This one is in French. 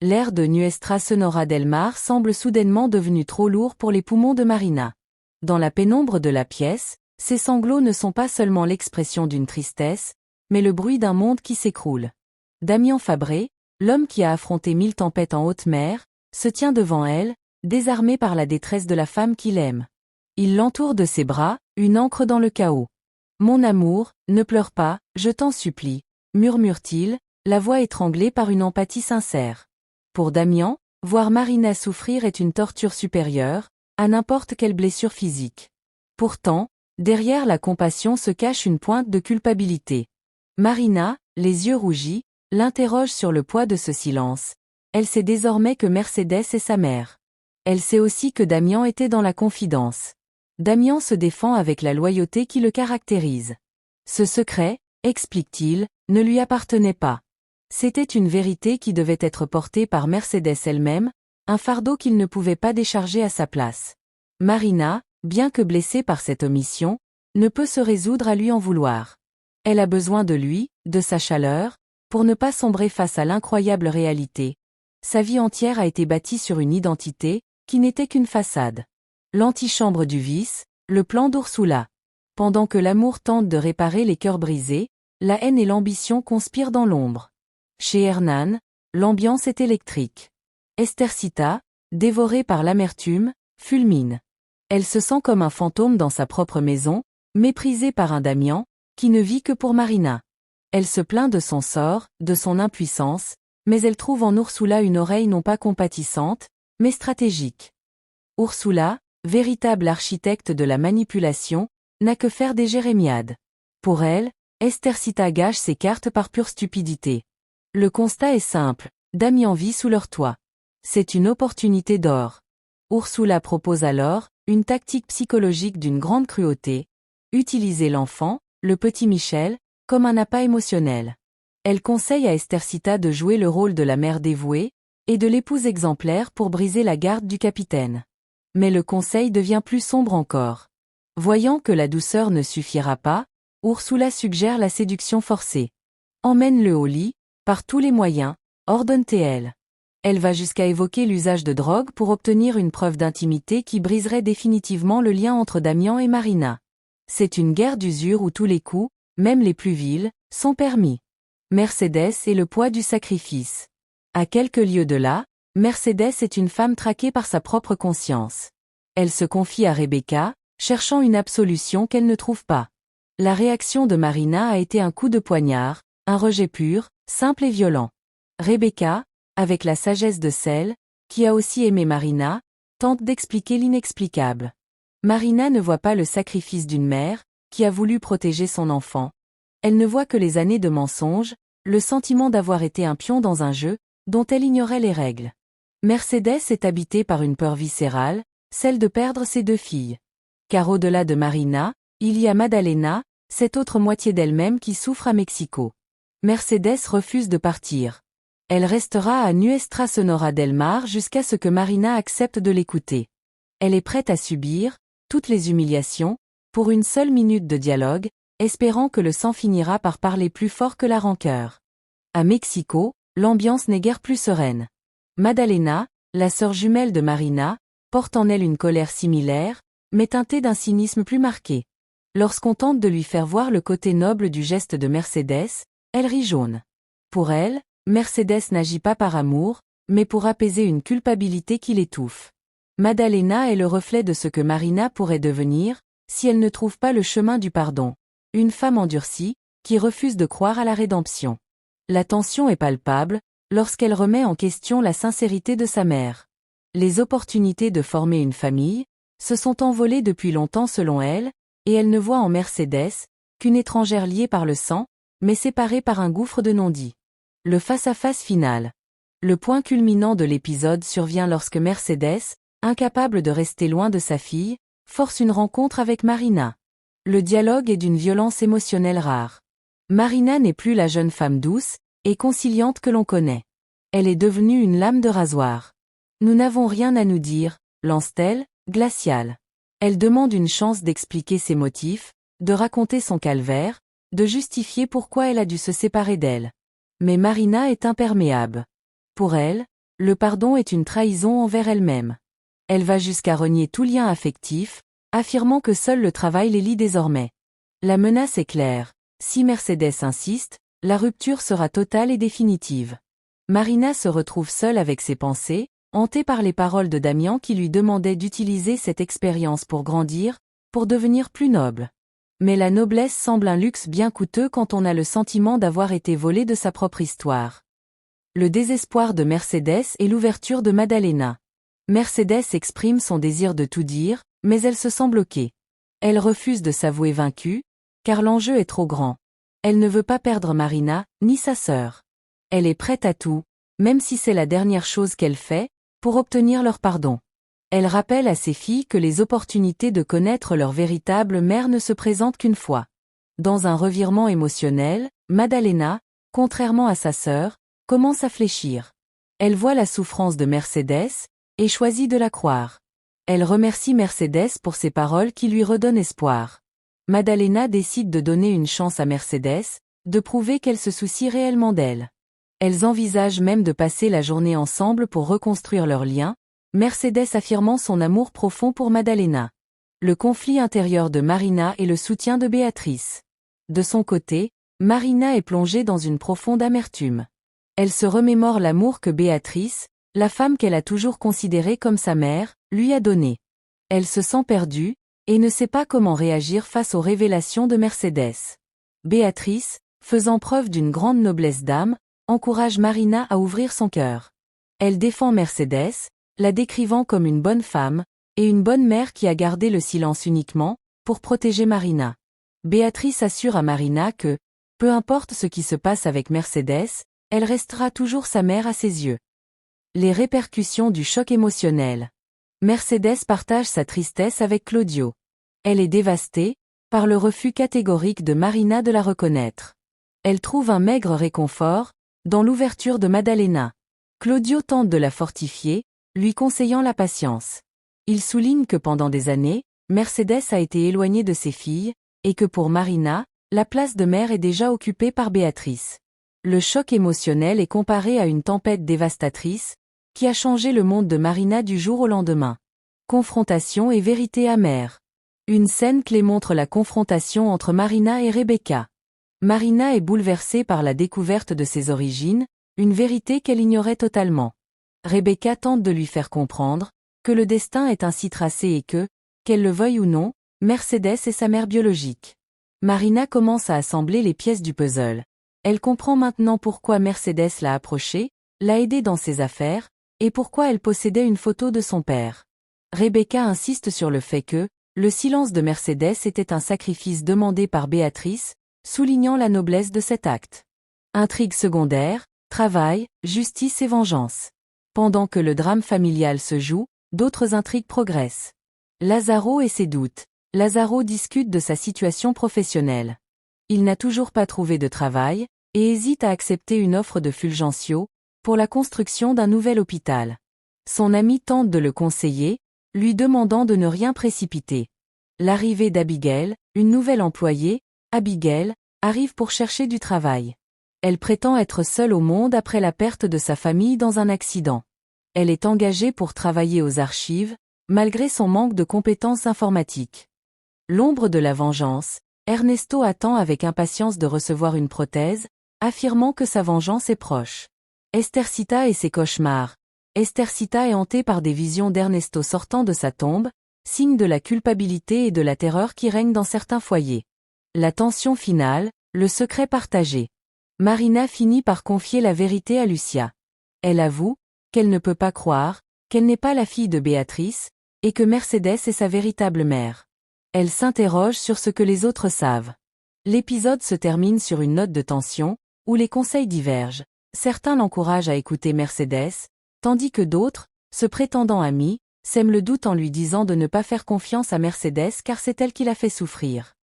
L'air de Nuestra Senora del Mar semble soudainement devenu trop lourd pour les poumons de Marina. Dans la pénombre de la pièce, ces sanglots ne sont pas seulement l'expression d'une tristesse, mais le bruit d'un monde qui s'écroule. Damian Fabré, l'homme qui a affronté 1000 tempêtes en haute mer, se tient devant elle, désarmé par la détresse de la femme qu'il aime. Il l'entoure de ses bras, une ancre dans le chaos. « Mon amour, ne pleure pas, je t'en supplie », murmure-t-il, la voix étranglée par une empathie sincère. Pour Damian, voir Marina souffrir est une torture supérieure, à n'importe quelle blessure physique. Pourtant, derrière la compassion se cache une pointe de culpabilité. Marina, les yeux rougis, l'interroge sur le poids de ce silence. Elle sait désormais que Mercedes est sa mère. Elle sait aussi que Damian était dans la confidence. Damian se défend avec la loyauté qui le caractérise. Ce secret, explique-t-il, ne lui appartenait pas. C'était une vérité qui devait être portée par Mercedes elle-même, un fardeau qu'il ne pouvait pas décharger à sa place. Marina, bien que blessée par cette omission, ne peut se résoudre à lui en vouloir. Elle a besoin de lui, de sa chaleur, pour ne pas sombrer face à l'incroyable réalité. Sa vie entière a été bâtie sur une identité, qui n'était qu'une façade. L'antichambre du vice, le plan d'Ursula. Pendant que l'amour tente de réparer les cœurs brisés, la haine et l'ambition conspirent dans l'ombre. Chez Hernan, l'ambiance est électrique. Estercita, dévorée par l'amertume, fulmine. Elle se sent comme un fantôme dans sa propre maison, méprisée par un Damian, qui ne vit que pour Marina. Elle se plaint de son sort, de son impuissance, mais elle trouve en Ursula une oreille non pas compatissante, mais stratégique. Ursula, véritable architecte de la manipulation, n'a que faire des jérémiades. Pour elle, Estercita gâche ses cartes par pure stupidité. Le constat est simple, Damian vit sous leur toit. C'est une opportunité d'or. Ursula propose alors une tactique psychologique d'une grande cruauté, utiliser l'enfant, le petit Michel, comme un appât émotionnel. Elle conseille à Estercita de jouer le rôle de la mère dévouée, et de l'épouse exemplaire pour briser la garde du capitaine. Mais le conseil devient plus sombre encore. Voyant que la douceur ne suffira pas, Ursula suggère la séduction forcée. Emmène-le au lit, par tous les moyens, ordonne-t-elle. Elle va jusqu'à évoquer l'usage de drogue pour obtenir une preuve d'intimité qui briserait définitivement le lien entre Damian et Marina. C'est une guerre d'usure où tous les coups, même les plus vils, sont permis. Mercedes et le poids du sacrifice. À quelques lieues de là, Mercedes est une femme traquée par sa propre conscience. Elle se confie à Rebecca, cherchant une absolution qu'elle ne trouve pas. La réaction de Marina a été un coup de poignard, un rejet pur, simple et violent. Rebecca, avec la sagesse de celle qui a aussi aimé Marina, tente d'expliquer l'inexplicable. Marina ne voit pas le sacrifice d'une mère qui a voulu protéger son enfant. Elle ne voit que les années de mensonges, le sentiment d'avoir été un pion dans un jeu dont elle ignorait les règles. Mercedes est habitée par une peur viscérale, celle de perdre ses 2 filles. Car au-delà de Marina, il y a Madalena, cette autre moitié d'elle-même qui souffre à Mexico. Mercedes refuse de partir. Elle restera à Nuestra Senora del Mar jusqu'à ce que Marina accepte de l'écouter. Elle est prête à subir toutes les humiliations, pour une seule minute de dialogue, espérant que le sang finira par parler plus fort que la rancœur. À Mexico, l'ambiance n'est guère plus sereine. Madalena, la sœur jumelle de Marina, porte en elle une colère similaire, mais teintée d'un cynisme plus marqué. Lorsqu'on tente de lui faire voir le côté noble du geste de Mercedes, elle rit jaune. Pour elle, Mercedes n'agit pas par amour, mais pour apaiser une culpabilité qui l'étouffe. Madalena est le reflet de ce que Marina pourrait devenir, si elle ne trouve pas le chemin du pardon. Une femme endurcie, qui refuse de croire à la rédemption. La tension est palpable, lorsqu'elle remet en question la sincérité de sa mère. Les opportunités de former une famille se sont envolées depuis longtemps selon elle, et elle ne voit en Mercedes qu'une étrangère liée par le sang, mais séparée par un gouffre de non-dits. Le face-à-face final. Le point culminant de l'épisode survient lorsque Mercedes, incapable de rester loin de sa fille, force une rencontre avec Marina. Le dialogue est d'une violence émotionnelle rare. Marina n'est plus la jeune femme douce et conciliante que l'on connaît. Elle est devenue une lame de rasoir. Nous n'avons rien à nous dire, lance-t-elle, glaciale. Elle demande une chance d'expliquer ses motifs, de raconter son calvaire, de justifier pourquoi elle a dû se séparer d'elle. Mais Marina est imperméable. Pour elle, Le pardon est une trahison envers elle-même. Elle va jusqu'à renier tout lien affectif, affirmant que seul le travail les lie désormais. La menace est claire. Si Mercedes insiste, la rupture sera totale et définitive. Marina se retrouve seule avec ses pensées, hantée par les paroles de Damian qui lui demandait d'utiliser cette expérience pour grandir, pour devenir plus noble. Mais la noblesse semble un luxe bien coûteux quand on a le sentiment d'avoir été volé de sa propre histoire. Le désespoir de Mercedes et l'ouverture de Madalena. Mercedes exprime son désir de tout dire, mais elle se sent bloquée. Elle refuse de s'avouer vaincue, car l'enjeu est trop grand. Elle ne veut pas perdre Marina, ni sa sœur. Elle est prête à tout, même si c'est la dernière chose qu'elle fait, pour obtenir leur pardon. Elle rappelle à ses filles que les opportunités de connaître leur véritable mère ne se présentent qu'une fois. Dans un revirement émotionnel, Madalena, contrairement à sa sœur, commence à fléchir. Elle voit la souffrance de Mercedes, et choisit de la croire. Elle remercie Mercedes pour ses paroles qui lui redonnent espoir. Madalena décide de donner une chance à Mercedes, de prouver qu'elle se soucie réellement d'elle. Elles envisagent même de passer la journée ensemble pour reconstruire leur lien, Mercedes affirmant son amour profond pour Madalena. Le conflit intérieur de Marina et le soutien de Béatrice. De son côté, Marina est plongée dans une profonde amertume. Elle se remémore l'amour que Béatrice, la femme qu'elle a toujours considérée comme sa mère, lui a donné. Elle se sent perdue, et ne sait pas comment réagir face aux révélations de Mercedes. Béatrice, faisant preuve d'une grande noblesse d'âme, encourage Marina à ouvrir son cœur. Elle défend Mercedes, la décrivant comme une bonne femme, et une bonne mère qui a gardé le silence uniquement, pour protéger Marina. Béatrice assure à Marina que, peu importe ce qui se passe avec Mercedes, elle restera toujours sa mère à ses yeux. Les répercussions du choc émotionnel. Mercedes partage sa tristesse avec Claudio. Elle est dévastée, par le refus catégorique de Marina de la reconnaître. Elle trouve un maigre réconfort, dans l'ouverture de Madalena. Claudio tente de la fortifier, lui conseillant la patience. Il souligne que pendant des années, Mercedes a été éloignée de ses filles, et que pour Marina, la place de mère est déjà occupée par Béatrice. Le choc émotionnel est comparé à une tempête dévastatrice, qui a changé le monde de Marina du jour au lendemain. Confrontation et vérité amère. Une scène clé montre la confrontation entre Marina et Rebecca. Marina est bouleversée par la découverte de ses origines, une vérité qu'elle ignorait totalement. Rebecca tente de lui faire comprendre que le destin est ainsi tracé et que, qu'elle le veuille ou non, Mercedes est sa mère biologique. Marina commence à assembler les pièces du puzzle. Elle comprend maintenant pourquoi Mercedes l'a approchée, l'a aidée dans ses affaires, et pourquoi elle possédait une photo de son père. Rebecca insiste sur le fait que, le silence de Mercedes était un sacrifice demandé par Béatrice, soulignant la noblesse de cet acte. Intrigue secondaire, travail, justice et vengeance. Pendant que le drame familial se joue, d'autres intrigues progressent. Lazaro et ses doutes. Lazaro discute de sa situation professionnelle. Il n'a toujours pas trouvé de travail, et hésite à accepter une offre de Fulgencio, pour la construction d'un nouvel hôpital. Son ami tente de le conseiller, lui demandant de ne rien précipiter. L'arrivée d'Abigail, une nouvelle employée, Abigail, arrive pour chercher du travail. Elle prétend être seule au monde après la perte de sa famille dans un accident. Elle est engagée pour travailler aux archives, malgré son manque de compétences informatiques. L'ombre de la vengeance, Ernesto attend avec impatience de recevoir une prothèse, affirmant que sa vengeance est proche. Estercita et ses cauchemars. Estercita est hantée par des visions d'Ernesto sortant de sa tombe, signe de la culpabilité et de la terreur qui règnent dans certains foyers. La tension finale, le secret partagé. Marina finit par confier la vérité à Lucia. Elle avoue qu'elle ne peut pas croire, qu'elle n'est pas la fille de Béatrice, et que Mercedes est sa véritable mère. Elle s'interroge sur ce que les autres savent. L'épisode se termine sur une note de tension, où les conseils divergent. Certains l'encouragent à écouter Mercedes, tandis que d'autres, se prétendant amis, sèment le doute en lui disant de ne pas faire confiance à Mercedes car c'est elle qui l'a fait souffrir.